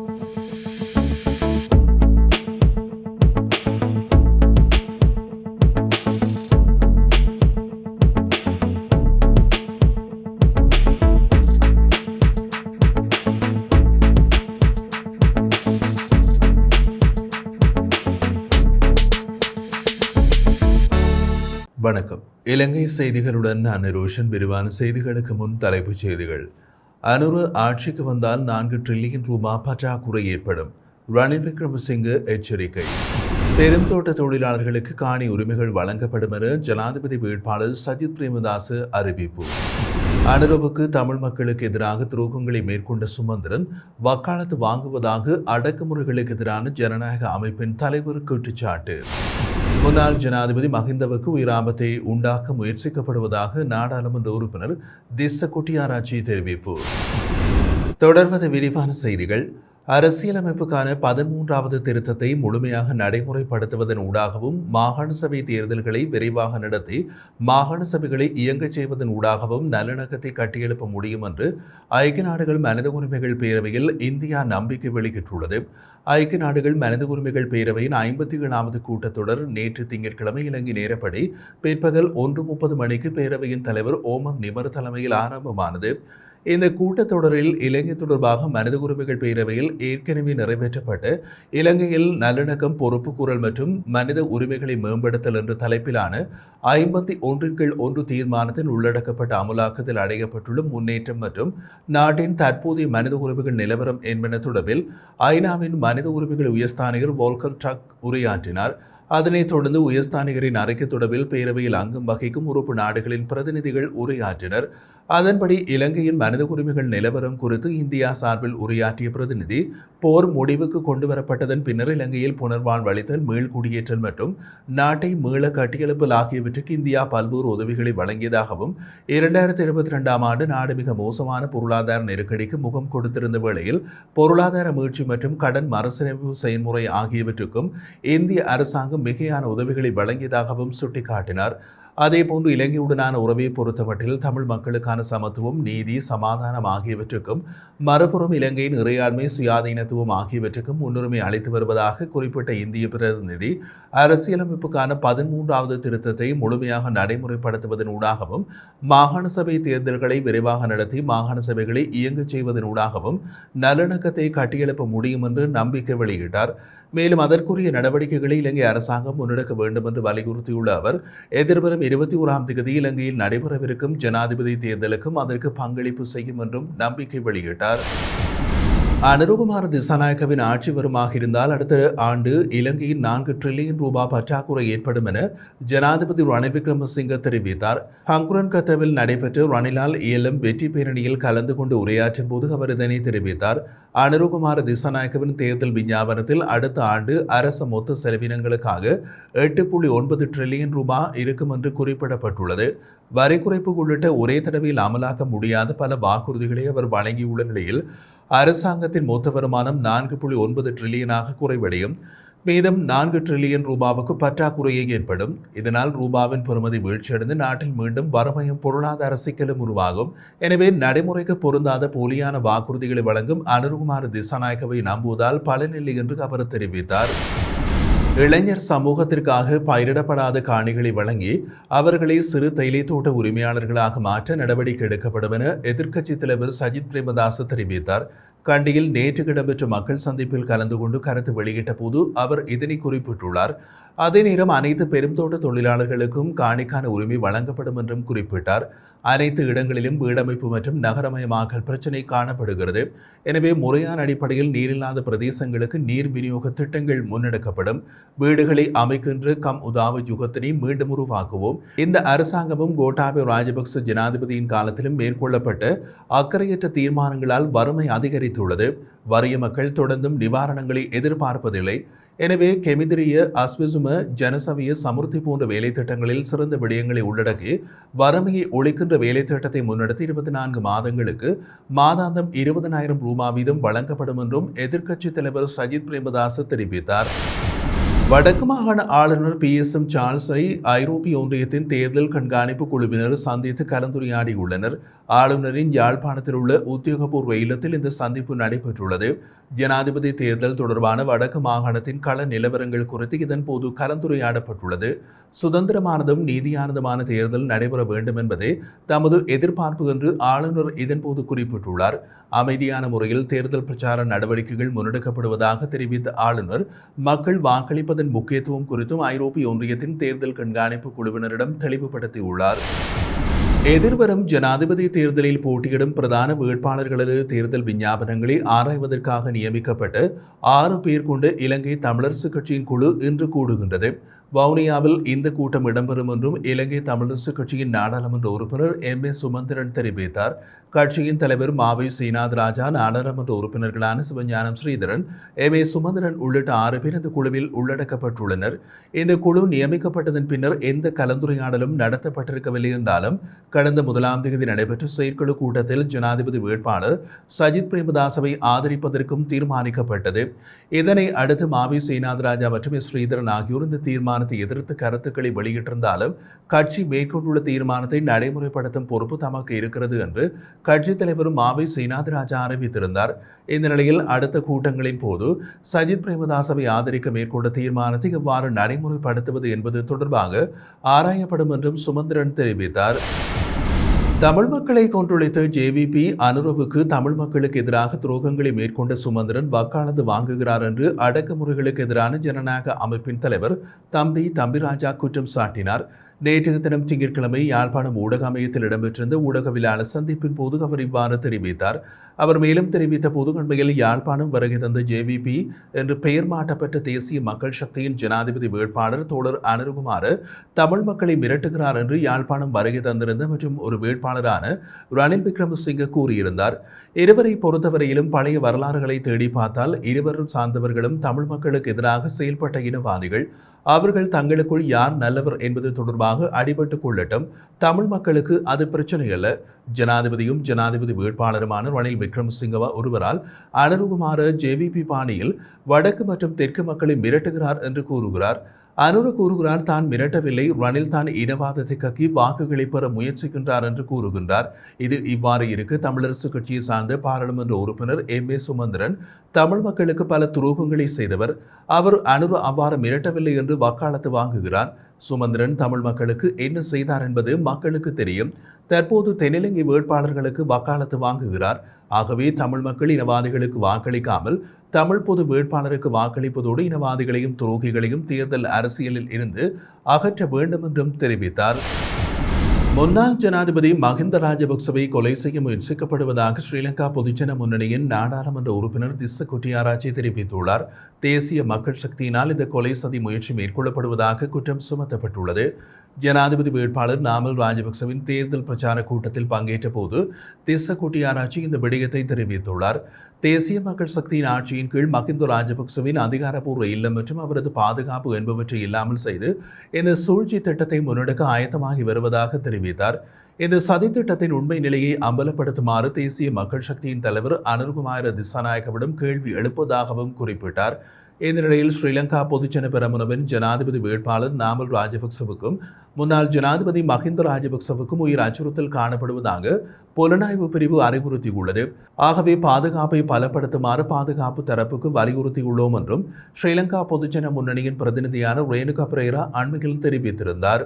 வணக்கம். இலங்கை செய்திகளுடன் நான் ரோஷன். விரிவான செய்திகளுக்கு முன் தலைப்புச் செய்திகள். அனுர ஆட்சிக்கு வந்தால் 4 டிரில்லியன் ரூபாய் பற்றாக்குறை ஏற்படும். ரணில் விக்ரமசிங்கே எச்சரிக்கை. பெருந்தோட்ட தொழிலாளர்களுக்கு காணி உரிமைகள் வழங்கப்படும் என ஜனாதிபதி வேட்பாளர் சஜித் பிரேமதாச அறிவிப்பு. அனுரவுக்கு தமிழ் மக்களுக்கு எதிராக துரோகங்களை மேற்கொண்ட சுமந்திரன் வக்காலத்து வாங்குவதாக அடக்குமுறைகளுக்கு எதிரான ஜனநாயக அமைப்பின் தலைவர் குற்றச்சாட்டு. முன்னாள் ஜனாதிபதி மஹிந்தவுக்கு உயிராபத்தை உண்டாக்க முயற்சிக்கப்படுவதாக நாடாளுமன்ற உறுப்பினர் திஸ்ஸ குட்டியாராச்சி தெரிவிப்பு. தொடர்வது விரிவான செய்திகள். அரசியலமைப்புக்கான 13வது திருத்தத்தை முழுமையாக நடைமுறைப்படுத்துவதன் ஊடாகவும் மாகாண சபை தேர்தல்களை விரைவாக நடத்தி மாகாண சபைகளை இயங்கச் செய்வதன் ஊடாகவும் நல்லிணக்கத்தை கட்டியெழுப்ப முடியும் என்று ஐக்கிய நாடுகள் மனித உரிமைகள் பேரவையில் இந்தியா நம்பிக்கை வெளியிட்டுள்ளது. ஐக்கிய நாடுகள் மனித உரிமைகள் பேரவையின் 57வது கூட்டத்தொடர் நேற்று திங்கட்கிழமை இலங்கை நேரப்படி பிற்பகல் 1:30 மணிக்கு பேரவையின் தலைவர் ஓமன் நிமர் தலைமையில் ஆரம்பமானது. இந்த கூட்டத்தொடரில் இலங்கை தொடர்பாக மனித உரிமைகள் பேரவையில் ஏற்கனவே நிறைவேற்றப்பட்ட இலங்கையில் நல்லிணக்கம், பொறுப்புக்கூறல் மற்றும் மனித உரிமைகளை மேம்படுத்தல் என்ற தலைப்பிலான 51 தீர்மானத்தில் உள்ளடக்கப்பட்ட அமலாக்கத்தில் அடையப்பட்டுள்ள முன்னேற்றம் மற்றும் நாட்டின் தற்போதைய மனித உரிமைகள் நிலவரம் என்பன தொடர்பில் ஐநாவின் மனித உரிமைகள் உயர்ஸ்தானிகர் வோல்கர் டர்க் உரையாற்றினார். அதனைத் தொடர்ந்து உயர்ஸ்தானிகரின் அறிக்கை தொடர்பில் பேரவையில் அங்கம் வகிக்கும் உறுப்பு நாடுகளின் பிரதிநிதிகள் உரையாற்றினர். அதன்படி இலங்கையின் மனித உரிமைகள் நிலவரம் குறித்து இந்தியா சார்பில் உரையாற்றிய பிரதிநிதி, போர் முடிவுக்கு கொண்டுவரப்பட்டதன் பின்னர் இலங்கையில் புனர்வாழ்வு அளித்தல், மீள்குடியேற்றல் மற்றும் நாட்டை மீள கட்டியெழுப்பல் ஆகியவற்றுக்கு இந்தியா பல்வேறு உதவிகளை வழங்கியதாகவும் 2022ஆம் ஆண்டு நாடு மிக மோசமான பொருளாதார நெருக்கடிக்கு முகம் கொடுத்திருந்த வேளையில் பொருளாதார மீட்சி மற்றும் கடன் மறுசீரமைப்பு செயல்முறை ஆகியவற்றுக்கும் இந்திய அரசாங்கம் மிகையான உதவிகளை வழங்கியதாகவும் சுட்டிக்காட்டினார். அதேபோன்று இலங்கையுடனான உறவை பொறுத்தமட்டில் தமிழ் மக்களுக்கான சமத்துவம், நீதி, சமாதானம் ஆகியவற்றுக்கும் மறுபுறம் இலங்கையின் இறையாண்மை, சுயாதீனத்துவம் ஆகியவற்றுக்கும் முன்னுரிமை அளித்து வருவதாக குறிப்பிட்ட இந்திய பிரதிநிதி, அரசியலமைப்புக்கான 13வது திருத்தத்தை முழுமையாக நடைமுறைப்படுத்துவதன் ஊடாகவும் மாகாண சபை தேர்தல்களை விரைவாக நடத்தி மாகாண சபைகளை இயங்கச் செய்வதன் ஊடாகவும் நல்லிணக்கத்தை கட்டியெழுப்ப முடியும் என்று நம்பிக்கை வெளியிட்டார். மேலும் அதற்குரிய நடவடிக்கைகளை இலங்கை அரசாங்கம் முன்னெடுக்க வேண்டும் என்று வலியுறுத்தியுள்ள அவர், எதிர்வரும் 21ஆம் தேதி இலங்கையில் நடைபெறவிருக்கும் ஜனாதிபதி தேர்தலுக்கும் அதற்கு பங்களிப்பு செய்யும் என்றும் நம்பிக்கை வெளியிட்டார். அனுரகுமார திசாநாயக்கவின் ஆட்சி வருமாக இருந்தால் அடுத்த ஆண்டு இலங்கையின் 4 டிரில்லியன் ரூபாய் பற்றாக்குறை ஏற்படும் என ஜனாதிபதி ரணில் விக்ரமசிங்கே தெரிவித்தார். ஹங்குரன்கத்தவில் நடைபெற்ற ரணிலால் இயலும் வெற்றி பேரணியில் கலந்து கொண்டு உரையாற்றும் போது அவர் இதனை தெரிவித்தார். அனுரகுமார திசாநாயக்கவின் தேர்தல் விஞ்ஞாபனத்தில் அடுத்த ஆண்டு அரசு மொத்த செலவினங்களுக்காக 8.9 டிரில்லியன் ரூபாய் இருக்கும் என்று குறிப்பிடப்பட்டுள்ளது. வரி குறைப்பு உள்ளிட்ட ஒரே தடவையில் அமலாக்க முடியாத பல வாக்குறுதிகளை அவர் வழங்கியுள்ள நிலையில் அரசாங்கத்தின் மொத்த வருமானம் 4.9 டிரில்லியனாக குறைவடையும். மீதம் 4 டிரில்லியன் ரூபாவுக்கு பற்றாக்குறையே ஏற்படும். இதனால் ரூபாவின் பெறுமதி வீழ்ச்சியடைந்து நாட்டில் மீண்டும் வறுமையும் பொருளாதார சிக்கலும் உருவாகும். எனவே நடைமுறைக்கு பொருந்தாத போலியான வாக்குறுதிகளை வழங்கும் அனுரகுமார திசாநாயக்கவை நம்புவதால் பலனில்லை என்று அவர் தெரிவித்தார். இளைஞர் சமூகத்திற்காக பயிரிடப்படாத காணிகளை வழங்கி அவர்களை சிறு தேயிலை தோட்ட உரிமையாளர்களாக மாற்ற நடவடிக்கை எடுக்கப்படும் என எதிர்க்கட்சித் தலைவர் சஜித் பிரேமதாச தெரிவித்தார். கண்டியில் நேற்று இடம்பெற்ற மக்கள் சந்திப்பில் கலந்து கொண்டு கருத்து வெளியிட்ட போது அவர் இதனை குறிப்பிட்டுள்ளார். அதே நேரம் அனைத்து பெருந்தோட்ட தொழிலாளர்களுக்கும் காணிக்கான உரிமை வழங்கப்படும் என்றும் குறிப்பிட்டார். அனைத்து இடங்களிலும் வீடமைப்பு மற்றும் நகரமயமாக்கல் பிரச்சினை காணப்படுகிறது. எனவே முறையான அடிப்படையில் நீரில்லாத பிரதேசங்களுக்கு நீர் விநியோக திட்டங்கள் முன்னெடுக்கப்படும். வீடுகளை அமைக்கின்ற கம் உதாவ யுகத்தினை மீண்டும் உருவாக்குவோம். இந்த அரசாங்கமும் கோட்டாபய ராஜபக்ச ஜனாதிபதியின் காலத்திலும் மேற்கொள்ளப்பட்ட அக்கறையற்ற தீர்மானங்களால் வறுமை அதிகரித்துள்ளது. வறிய மக்கள் தொடர்ந்தும் நிவாரணங்களை எதிர்பார்ப்பதில்லை. எனவே கெமிதிரிய அஸ்வசும ஜனசவிய சமுர்த்தி போன்ற வேலை திட்டங்களில் சிறந்த விடயங்களை உள்ளடக்கி வறுமையை ஒழிக்கின்ற வேலை திட்டத்தை முன்னெடுத்து 24 மாதங்களுக்கு மாதாந்தம் 20,000 ரூபாய் வீதம் வழங்கப்படும் என்றும் எதிர்க்கட்சித் தலைவர் சஜித் பிரேமதாச தெரிவித்தார். வடக்கு மாகாண ஆளுநர் PSM சார்ல்ஸை ஐரோப்பிய ஒன்றியத்தின் தேர்தல் கண்காணிப்பு குழுவினர் சந்தித்து கலந்துரையாடியுள்ளனர். ஆளுநரின் யாழ்ப்பாணத்தில் உள்ள உத்தியோகபூர்வ இல்லத்தில் இந்த சந்திப்பு நடைபெற்றுள்ளது. ஜனாதிபதி தேர்தல் தொடர்பான வடக்கு மாகாணத்தின் கள நிலவரங்கள் குறித்து இதன்போது கலந்துரையாடப்பட்டுள்ளது. சுதந்திரமானதும் நீதியானதுமான தேர்தல் நடைபெற வேண்டும் என்பதே தமது எதிர்பார்ப்பு என்று ஆளுநர் இதன்போது குறிப்பிட்டுள்ளார். அமைதியான முறையில் தேர்தல் பிரச்சார நடவடிக்கைகள் முன்னெடுக்கப்படுவதாக தெரிவித்த ஆளுநர் மக்கள் வாக்களிப்பதன் முக்கியத்துவம் குறித்தும் ஐரோப்பிய ஒன்றியத்தின் தேர்தல் கண்காணிப்பு குழுவினரிடம் தெளிவுபடுத்தியுள்ளார். எதிர்வரும் ஜனாதிபதி தேர்தலில் போட்டியிடும் பிரதான வேட்பாளர்களது தேர்தல் விஞ்ஞாபனங்களை ஆராய்வதற்காக நியமிக்கப்பட்ட 6 பேர் கொண்ட இலங்கை தமிழரசுக் கட்சியின் குழு இன்று கூடுகின்றது. வவுனியாவில் இந்த கூட்டம் இடம்பெறும் என்றும் இலங்கை தமிழரசுக் கட்சியின் நாடாளுமன்ற உறுப்பினர் எம் ஏ சுமந்திரன் தெரிவித்தார். கட்சியின் தலைவர் மாவை சீனாத் ராஜா, நாடாளுமன்ற உறுப்பினர்களான சிவஞானம் ஸ்ரீதரன், எம் ஏ சுமந்திரன் உள்ளிட்ட 6 பேர் இந்த குழுவில் உள்ளடக்கப்பட்டுள்ளனர். இந்த குழு நியமிக்கப்பட்டதன் பின்னர் எந்த கலந்துரையாடலும் நடத்தப்பட்டிருக்கவில்லை என்றாலும் கடந்த 1ஆம் தேதி நடைபெற்ற செயற்குழு கூட்டத்தில் ஜனாதிபதி வேட்பாளர் சஜித் பிரேமதாசவை ஆதரிப்பதற்கும் தீர்மானிக்கப்பட்டது. இதனை அடுத்து மாவி சீனாத் ராஜா மற்றும் ஸ்ரீதரன் ஆகியோர் இந்த தீர்மானத்தை எதிர்த்து கருத்துக்களை வெளியிட்டிருந்தாலும் கட்சி மேற்கொண்டுள்ள தீர்மானத்தை நடைமுறைப்படுத்தும் பொறுப்பு தமக்கு இருக்கிறது என்று கட்சித் தலைவர் மாவை சீனாத் ராஜா அறிவித்திருந்தார். இந்த நிலையில் அடுத்த கூட்டங்களின் போது சஜித் பிரேமதாசவை ஆதரிக்க மேற்கொண்ட தீர்மானத்தை எவ்வாறு நடைமுறைப்படுத்துவது என்பது தொடர்பாக ஆராயப்படும் என்றும் சுமந்திரன் தெரிவித்தார். தமிழ் மக்களை கொன்றொழித்த ஜேவிபி அனுரவுக்கு தமிழ் மக்களுக்கு எதிராக துரோகங்களை மேற்கொண்ட சுமந்திரன் வக்காலத்து வாங்குகிறார் என்று அடக்குமுறைகளுக்கு எதிரான ஜனநாயக அமைப்பின் தலைவர் தம்பிராஜா குற்றம் சாட்டினார். நேற்றைய தினம் திங்கட்கிழமை யாழ்ப்பாணம் ஊடக அமையத்தில் இடம்பெற்றிருந்த ஊடகவியலாளர் சந்திப்பின் போது அவர் இவ்வாறு தெரிவித்தார். அவர் மேலும் தெரிவித்த போது அண்மையில் யாழ்ப்பாணம் வருகை தந்த ஜேவிபி என்று பெயர் மாற்றப்பட்ட தேசிய மக்கள் சக்தியின் ஜனாதிபதி வேட்பாளர் தோழர் அனுருகுமார் தமிழ் மக்களை மிரட்டுகிறார் என்று யாழ்ப்பாணம் வருகை தந்திருந்த மற்றும் ஒரு வேட்பாளரான ரணில் விக்ரமசிங்க கூறியிருந்தார். இருவரை பொறுத்தவரையிலும் பழைய வரலாறுகளை தேடி பார்த்தால் இருவரும் சார்ந்தவர்களும் தமிழ் மக்களுக்கு எதிராக செயல்பட்ட இனவாதிகள். அவர்கள் தங்களுக்குள் யார் நல்லவர் என்பது தொடர்பாக அடிபட்டுக் கொள்ளட்டும். தமிழ் மக்களுக்கு அது பிரச்சனை அல்ல. ஜனாதிபதியும் ஜனாதிபதி வேட்பாளருமான ரணில் விக்ரமசிங்க ஒருவரால் அனுருகுமார் ஜேவிபி பாணியில் வடக்கு மற்றும் தெற்கு மக்களை மிரட்டுகிறார் என்று கூறுகிறார். அனுர கூறுகிறார் தான் மிரட்டவில்லை, ரணில் தான் இனவாதத்தை கக்கி வாக்குகளை பெற முயற்சிக்கின்றார் என்று கூறுகின்றார். இது இவ்வாறு இருக்க தமிழரசுக் கட்சியை சார்ந்த பாராளுமன்ற உறுப்பினர் எம் ஏ சுமந்திரன் தமிழ் மக்களுக்கு பல துரோகங்களை செய்தவர். அவர் அனுர அவ்வாறு மிரட்டவில்லை என்று வக்காலத்து வாங்குகிறார். சுமந்திரன் தமிழ் மக்களுக்கு என்ன செய்தார் என்பது மக்களுக்கு தெரியும். தற்போது தென்னிலங்கை வேட்பாளர்களுக்கு வக்காலத்து வாங்குகிறார். ஆகவே தமிழ் மக்கள் இனவாதிகளுக்கு வாக்களிக்காமல் தமிழ் பொது வேட்பாளருக்கு வாக்களிப்பதோடு இனவாதிகளையும் துரோகிகளையும் தேர்தல் அரசியலில் இருந்து அகற்ற வேண்டும் என்றும் தெரிவித்தார். முன்னாள் ஜனாதிபதி மஹிந்த ராஜபக்சவை கொலை செய்ய முயற்சிக்கப்படுவதாக ஸ்ரீலங்கா பொதுஜன முன்னணியின் நாடாளுமன்ற உறுப்பினர் திஸ்ஸ கொட்டியாராச்சி தெரிவித்துள்ளார். தேசிய மக்கள் சக்தியினால் இந்த கொலை சதி முயற்சி மேற்கொள்ளப்படுவதாக குற்றம் சுமத்தப்பட்டுள்ளது. ஜனாதிபதி வேட்பாளர் நாமல் ராஜபக்சவின் தேர்தல் பிரச்சார கூட்டத்தில் பங்கேற்ற போது திஸ்ஸ கொட்டியாராச்சி இந்த விடயத்தை தெரிவித்துள்ளார். தேசிய மக்கள் சக்தியின் ஆட்சியின் கீழ் மஹிந்த ராஜபக்சவின் அதிகாரப்பூர்வ இல்லம் மற்றும் அவரது பாதுகாப்பு என்பவற்றை இல்லாமல் செய்து இந்த சூழ்ச்சி திட்டத்தை முன்னெடுக்க ஆயத்தமாகி வருவதாக தெரிவித்தார். இந்த சதி திட்டத்தின் உண்மை நிலையை அம்பலப்படுத்துமாறு தேசிய மக்கள் சக்தியின் தலைவர் அனுருகுமார திசாநாயக்கவிடம் கேள்வி எழுப்பதாகவும் குறிப்பிட்டார். இந்த நிலையில் ஸ்ரீலங்கா பொதுஜன பெரமுனவின் ஜனாதிபதி வேட்பாளர் நாமல் ராஜபக்சவுக்கும் முன்னாள் ஜனாதிபதி மஹிந்த ராஜபக்சவுக்கும் உயிர் அச்சுறுத்தல் காணப்படுவதாக புலனாய்வு பிரிவு அறிவுறுத்தியுள்ளது. ஆகவே பாதுகாப்பை பலப்படுத்துமாறு பாதுகாப்பு தரப்புக்கு வலியுறுத்தியுள்ளோம் என்றும் ஸ்ரீலங்கா பொதுஜன முன்னணியின் பிரதிநிதியான ரேணுகா பிரேரா அண்மையில் தெரிவித்திருந்தார்.